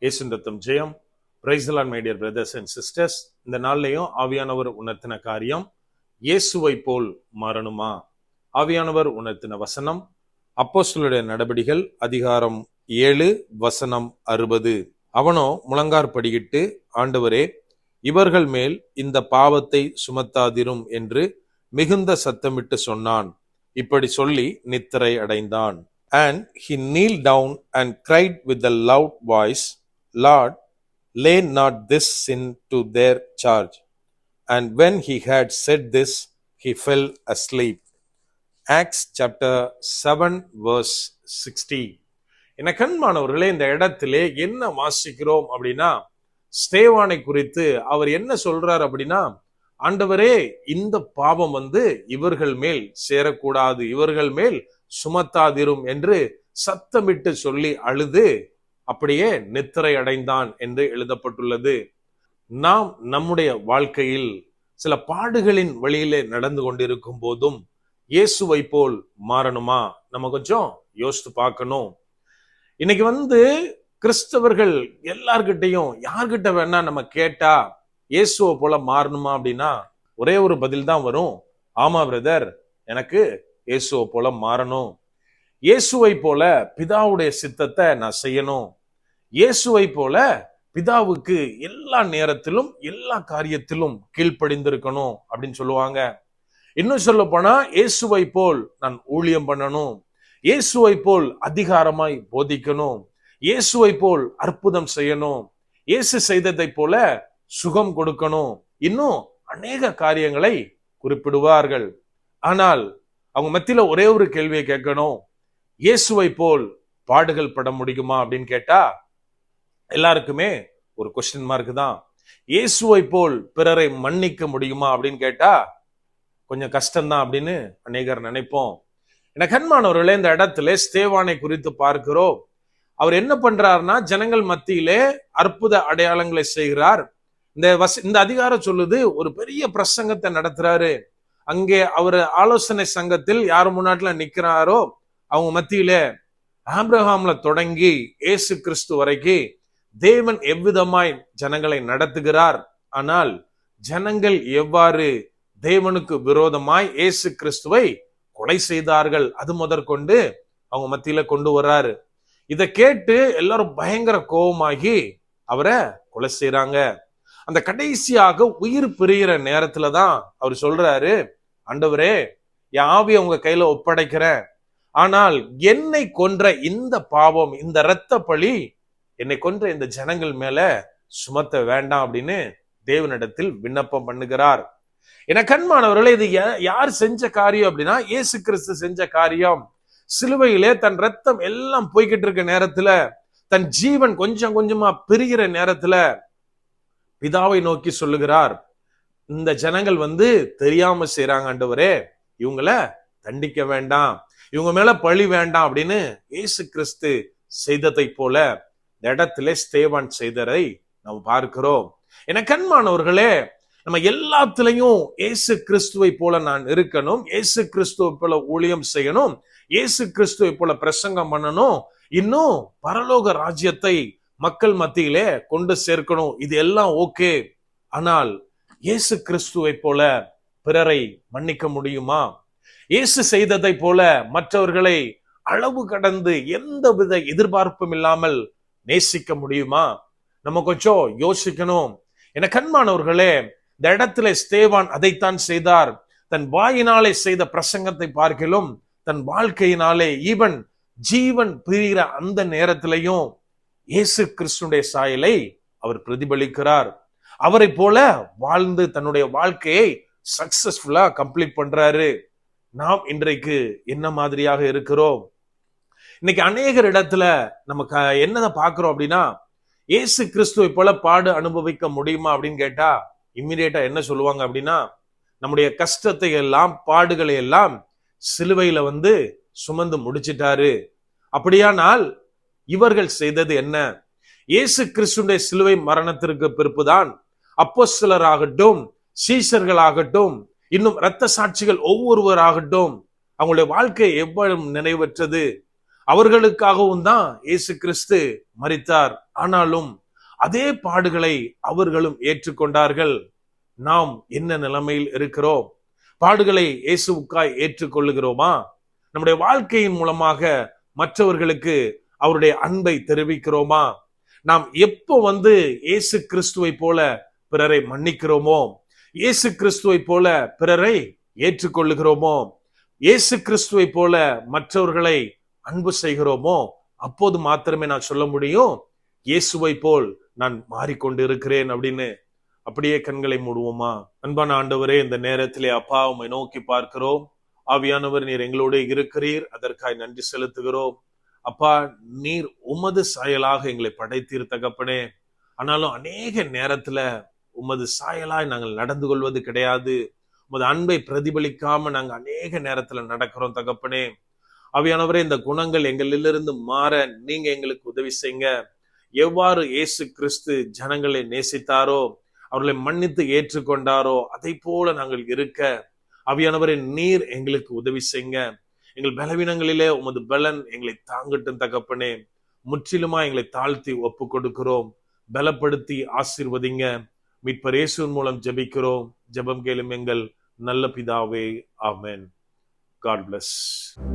இயேசுவின் ரத்தம் ஜெயம். Praise the Lord my dear brothers and sisters. இந்த நாள்லையும் ஆவியானவர் உணர்த்தின காரியம், இயேசுவை போல் மாறணுமா? ஆவியானவர் உணர்த்தின வசனம் அப்போஸ்தலருடைய நடபடிகள் அதிகாரம் 7 வசனம் 60. அவனோ முழங்காற்படியிட்டு, ஆண்டவரே, இவர்கள் மேல் இந்த பாவத்தை சுமத்தாதிரும் என்று மிகுந்த சத்தமிட்டு சொன்னான். இப்படி சொல்லி நித்திரை அடைந்தான். And he kneeled down and cried with a loud voice, Lord, lay not this sin to their charge. And when he had said this, he fell asleep. Acts chapter 7 verse 60. என கண்மானவர்களே, இந்த இடத்திலே என்ன வாசிக்கிறோம் அப்படின்னா, ஸ்தேவானை குறித்து அவர் என்ன சொல்றார் அப்படின்னா, ஆண்டவரே, இந்த பாவம் இவர்கள் மேல் சேரக்கூடாது, இவர்கள் மேல் சுமத்தாதிரும் என்று சத்தமிட்டு சொல்லி அழுது அப்படியே நித்திரை அடைந்தான் என்று எழுதப்பட்டுள்ளது. நாம் நம்முடைய வாழ்க்கையில் சில பாடுகளின் வழியிலே நடந்து கொண்டிருக்கும் போதும் இயேசுவை போல் மாறணுமா? நம்ம கொஞ்சம் யோசித்து பார்க்கணும். இன்னைக்கு கிறிஸ்தவர்கள் எல்லார்கிட்டையும் யார்கிட்ட வேணா நம்ம கேட்டா இயேசுவை போல மாறணுமா அப்படின்னா ஒரே ஒரு பதில் தான் வரும், ஆமா பிரதர், எனக்கு இயேசுவை போல மாறணும், இயேசுவை போல பிதாவுடைய சித்தத்தை நான் செய்யணும், இயேசுவை போல பிதாவுக்கு எல்லா நேரத்திலும் எல்லா காரியத்திலும் கீழ்ப்படிந்திருக்கணும் அப்படின்னு சொல்லுவாங்க. இன்னும் சொல்ல போனா, இயேசுவை போல் நான் ஊழியம் பண்ணணும், இயேசுவை போல் அதிகாரமாய் போதிக்கணும், இயேசுவை போல் அற்புதம் செய்யணும், இயேசு செய்ததை போல சுகம் கொடுக்கணும், இன்னும் அநேக காரியங்களை குறிப்பிடுவார்கள். ஆனால் அவங்க மத்தியில ஒரே ஒரு கேள்வியை கேட்கணும், இயேசுவை போல் பாடுகள் பட முடியுமா அப்படின்னு கேட்டா எல்லாருக்குமே ஒரு கொஸ்டின் மார்க் தான். இயேசுவை போல் பிறரை மன்னிக்க முடியுமா அப்படின்னு கேட்டா கொஞ்சம் கஷ்டம்தான் அப்படின்னு அநேகர் நினைப்போம். என கண்மானவர்களே, இந்த இடத்துல ஸ்தேவானை குறித்து பார்க்கிறோம். அவர் என்ன பண்றாருன்னா, ஜனங்கள் மத்தியிலே அற்புத அடையாளங்களை செய்கிறார். இந்த அதிகாரம் சொல்லுது, ஒரு பெரிய பிரசங்கத்தை நடத்துறாரு. அங்கே அவர் ஆலோசனை சங்கத்தில் யார் முன்னாட்டில நிக்கிறாரோ அவங்க மத்தியில ஆபிரகாம்ல தொடங்கி இயேசு கிறிஸ்து வரைக்கும் தேவன் எவ்விதமாய் ஜனங்களை நடத்துகிறார், ஆனால் ஜனங்கள் எவ்வாறு தேவனுக்கு விரோதமாய் இயேசு கிறிஸ்துவை கொலை செய்தார்கள், அது முதற்கொண்டு அவங்க மத்தியில கொண்டு வர்றாரு. இதை கேட்டு எல்லாரும் பயங்கர கோபமாகி அவரை கொலை செய்யறாங்க. அந்த கடைசியாக உயிர் பிரிகிற நேரத்துலதான் அவர் சொல்றாரு, ஆண்டவரே, என் ஆவியை உங்க கையில ஒப்படைக்கிறேன், ஆனால் என்னை கொன்ற இந்த பாவம், இந்த இரத்த பழி என்னை கொன்ற இந்த ஜனங்கள் மேல சுமத்த வேண்டாம் அப்படின்னு தேவனிடத்தில் விண்ணப்பம் பண்ணுகிறார். என கண்மானவர்களே, இது யார் செஞ்ச காரியம் அப்படின்னா இயேசு கிறிஸ்து செஞ்ச காரியம். சிலுவையிலே தன் ரத்தம் எல்லாம் போய்கிட்டு இருக்க நேரத்துல, தன் ஜீவன் கொஞ்சம் கொஞ்சமா பிரிகிற நேரத்துல பிதாவை நோக்கி சொல்லுகிறார், இந்த ஜனங்கள் தெரியாம செய்யறாங்க, ஆண்டவரே, இவங்களை தண்டிக்க வேண்டாம், இவங்க மேல பழி வேண்டாம் அப்படின்னு இயேசு கிறிஸ்து செய்ததை போல இந்த இடத்துல ஸ்தேவான் செய்ததை நாம் பார்க்கிறோம். என கண்மானவர்களே, நம்ம எல்லாத்துலயும் இயேசு கிறிஸ்துவை போல நான் இருக்கணும், இயேசு கிறிஸ்துவை போல ஊழியம் செய்யணும், இயேசு கிறிஸ்துவை போல பிரசங்கம் பண்ணணும், இன்னும் பரலோக ராஜ்யத்தை மக்கள் மத்தியிலே கொண்டு சேர்க்கணும், இது எல்லாம் ஓகே. ஆனால் இயேசு கிறிஸ்துவை போல பிறரை மன்னிக்க முடியுமா? இயேசு செய்ததை போல மற்றவர்களை அளவு கடந்து எந்தவித எதிர்பார்ப்பும் இல்லாமல் நேசிக்க முடியுமா? நம்ம கொஞ்சம் யோசிக்கணும். என கண்மானவர்களே, இந்த இடத்துல ஸ்தேவான் அதைத்தான் செய்தார். தன் வாயினாலே செய்த பிரசங்கத்தை பார்க்கிலும் தன் வாழ்க்கையினாலே ஈவன் ஜீவன் பிரிகிற அந்த நேரத்திலையும் இயேசு கிறிஸ்துடைய சாயலை அவர் பிரதிபலிக்கிறார். அவரை போல வாழ்ந்து தன்னுடைய வாழ்க்கையை சக்சஸ்ஃபுல்லா கம்ப்ளீட் பண்றாரு. நாம் இன்றைக்கு என்ன மாதிரியாக இருக்கிறோம்? இன்னைக்கு அநேகர் இடத்துல நமக்கு என்ன பார்க்கிறோம் அப்படின்னா, இயேசு கிறிஸ்துவை போல பாடு அனுபவிக்க முடியுமா அப்படின்னு கேட்டா இம்மிடியேட்டா என்ன சொல்லுவாங்க அப்படின்னா, நம்முடைய கஷ்டத்தை எல்லாம் பாடுகளை எல்லாம் சிலுவையில சுமந்து முடிச்சிட்டாரு. அப்படியானால் இவர்கள் செய்தது என்ன? இயேசு கிறிஸ்துடைய சிலுவை மரணத்திற்கு பிறப்புதான் அப்போஸ்தலராகட்டும், சீஷர்களாகட்டும், இன்னும் இரத்த சாட்சிகள் ஒவ்வொருவராகட்டும், அவங்களுடைய வாழ்க்கை எவ்வளவு நினைவற்றது. அவர்களுக்காகவும் தான் இயேசு கிறிஸ்து மரித்தார். ஆனாலும் அதே பாடுகளை அவர்களும் ஏற்றுக்கொண்டார்கள். நாம் என்ன நிலைமையில் இருக்கிறோம்? பாடுகளை இயேசுவுக்காய் ஏற்றுக்கொள்ளுகிறோமா? நம்முடைய வாழ்க்கையின் மூலமாக மற்றவர்களுக்கு அவருடைய அன்பை தெரிவிக்கிறோமா? நாம் எப்போ இயேசு கிறிஸ்துவை போல பிறரை மன்னிக்கிறோமோ, இயேசு கிறிஸ்துவை போல பிறரை ஏற்றுக்கொள்ளுகிறோமோ, இயேசு கிறிஸ்துவை போல மற்றவர்களை அன்பு செய்கிறோமோ, அப்போது மாத்திரமே நான் சொல்ல முடியும், இயேசுவை போல் நான் மாறிக்கொண்டு இருக்கிறேன் அப்படின்னு. அப்படியே கண்களை மூடுவோமா? அன்பான ஆண்டவரே, இந்த நேரத்திலே அப்பா உம்மை நோக்கி பார்க்கிறோம். ஆவியானவர், நீர் எங்களோடு இருக்கிறீர், அதற்காக நன்றி செலுத்துகிறோம். அப்பா, நீர் உமது சாயலாக எங்களை படைத்தீர் தகப்பனே. ஆனாலும் அநேக நேரத்துல உமது சாயலாய் நாங்கள் நடந்து கொள்வது கிடையாது. உமது அன்பை பிரதிபலிக்காம நாங்க அநேக நேரத்துல நடக்கிறோம் தகப்பனே. ஆவியானவரே, இந்த குணங்கள் எங்களிலிருந்து மாற நீங்க எங்களுக்கு உதவி செய்யுங்க. எவ்வாறு இயேசு கிறிஸ்து ஜனங்களை நேசித்தாரோ, அவர்களை மன்னித்து ஏற்றுக்கொண்டாரோ, அதை போல நாங்கள் இருக்க ஆவியானவரே நீர் எங்களுக்கு உதவி செய்யுங்க. எங்கள் பலவீனங்களிலே உமது பலன் எங்களை தாங்கட்டும் தகப்பனே. முற்றிலுமா எங்களை தாழ்த்தி ஒப்பு கொடுக்கிறோம். பலப்படுத்தி ஆசீர்வதிங்க. மீட்பர் இயேசுவின் மூலம் ஜெபிக்கிறோம். ஜெபம் கேளும் எங்கள் நல்ல பிதாவே. ஆமென். God bless.